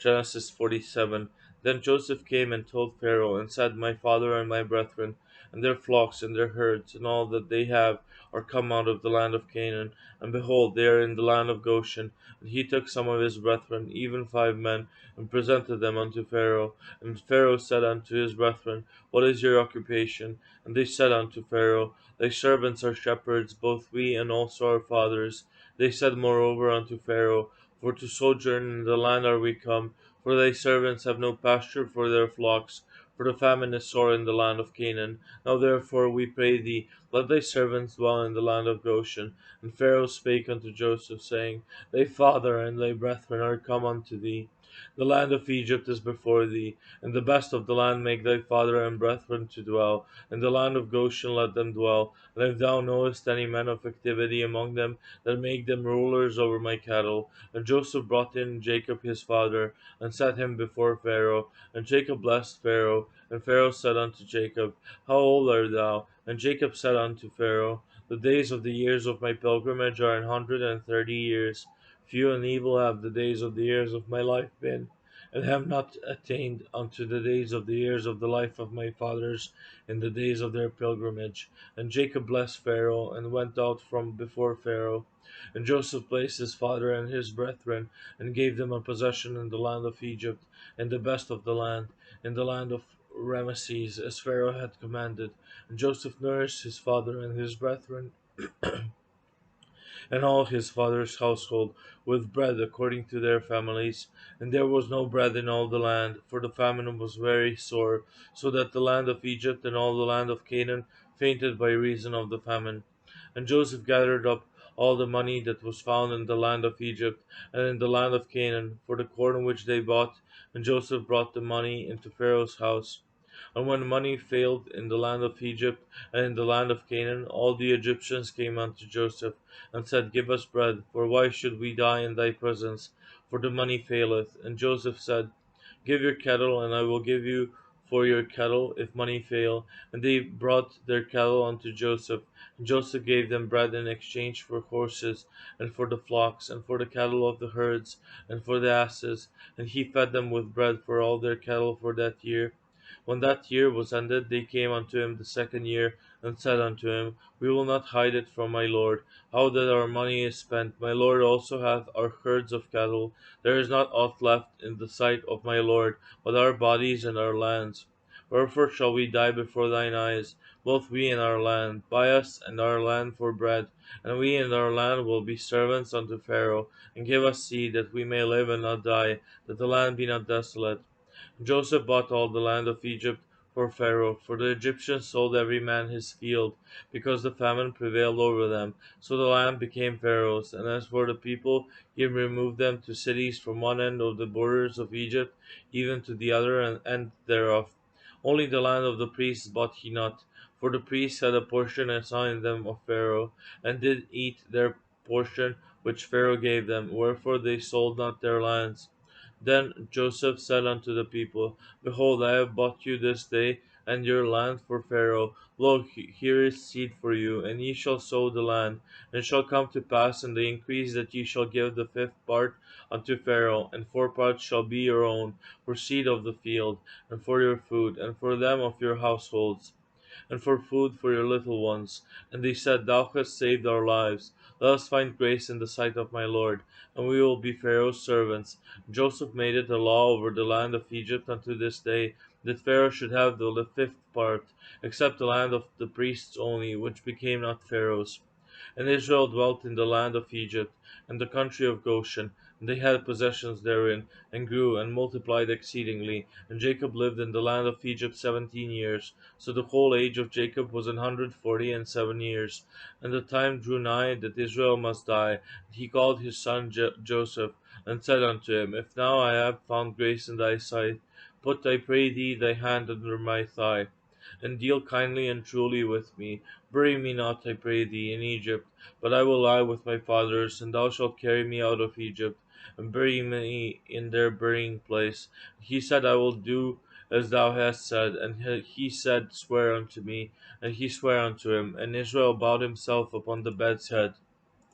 Genesis 47. Then Joseph came and told Pharaoh, and said, My father and my brethren, and their flocks and their herds, and all that they have, are come out of the land of Canaan. And behold, they are in the land of Goshen. And he took some of his brethren, even 5 men, and presented them unto Pharaoh. And Pharaoh said unto his brethren, What is your occupation? And they said unto Pharaoh, Thy servants are shepherds, both we and also our fathers. They said moreover unto Pharaoh, For to sojourn in the land are we come, for thy servants have no pasture for their flocks, for the famine is sore in the land of Canaan. Now therefore we pray thee, let thy servants dwell in the land of Goshen. And Pharaoh spake unto Joseph, saying, Thy father and thy brethren are come unto thee. The land of Egypt is before thee, and the best of the land make thy father and brethren to dwell. In the land of Goshen let them dwell. And if thou knowest any men of activity among them, then make them rulers over my cattle. And Joseph brought in Jacob his father, and set him before Pharaoh. And Jacob blessed Pharaoh. And Pharaoh said unto Jacob, How old art thou? And Jacob said unto Pharaoh, The days of the years of my pilgrimage are 130 years. Few and evil have the days of the years of my life been, and have not attained unto the days of the years of the life of my fathers in the days of their pilgrimage. And Jacob blessed Pharaoh, and went out from before Pharaoh. And Joseph placed his father and his brethren, and gave them a possession in the land of Egypt, in the best of the land, in the land of Rameses, as Pharaoh had commanded. And Joseph nourished his father and his brethren and all his father's household with bread according to their families. And there was no bread in all the land, for the famine was very sore, so that the land of Egypt and all the land of Canaan fainted by reason of the famine. And Joseph gathered up all the money that was found in the land of Egypt and in the land of Canaan for the corn which they bought, and Joseph brought the money into Pharaoh's house. And when money failed in the land of Egypt and in the land of Canaan, all the Egyptians came unto Joseph, and said, Give us bread, for why should we die in thy presence? For the money faileth. And Joseph said, Give your cattle, and I will give you for your cattle, if money fail. And they brought their cattle unto Joseph. And Joseph gave them bread in exchange for horses, and for the flocks, and for the cattle of the herds, and for the asses. And he fed them with bread for all their cattle for that year. When that year was ended, they came unto him the second year, and said unto him, We will not hide it from my lord, how that our money is spent. My lord also hath our herds of cattle. There is not aught left in the sight of my lord, but our bodies and our lands. Wherefore shall we die before thine eyes, both we and our land? Buy us and our land for bread, and we and our land will be servants unto Pharaoh, and give us seed, that we may live and not die, that the land be not desolate. Joseph bought all the land of Egypt for Pharaoh, for the Egyptians sold every man his field, because the famine prevailed over them. So the land became Pharaoh's. And as for the people, he removed them to cities from one end of the borders of Egypt, even to the other end thereof. Only the land of the priests bought he not, for the priests had a portion assigned them of Pharaoh, and did eat their portion which Pharaoh gave them, wherefore they sold not their lands. Then Joseph said unto the people, Behold, I have bought you this day and your land for Pharaoh. Lo, here is seed for you, and ye shall sow the land. And it shall come to pass in the increase that ye shall give the fifth part unto Pharaoh, and 4 parts shall be your own, for seed of the field, and for your food, and for them of your households, and for food for your little ones. And they said, Thou hast saved our lives. Let us find grace in the sight of my Lord, and we will be Pharaoh's servants. Joseph made it a law over the land of Egypt unto this day, that Pharaoh should have the fifth part, except the land of the priests only, which became not Pharaoh's. And Israel dwelt in the land of Egypt, and the country of Goshen, and they had possessions therein, and grew and multiplied exceedingly. And Jacob lived in the land of Egypt 17 years. So the whole age of Jacob was 147 years. And the time drew nigh that Israel must die. And he called his son Joseph, and said unto him, If now I have found grace in thy sight, put, I pray thee, thy hand under my thigh, and deal kindly and truly with me. Bury me not, I pray thee, in Egypt, but I will lie with my fathers, and thou shalt carry me out of Egypt, and bury me in their burying place. He said, I will do as thou hast said. And he said, Swear unto me. And he sware unto him. And Israel bowed himself upon the bed's head.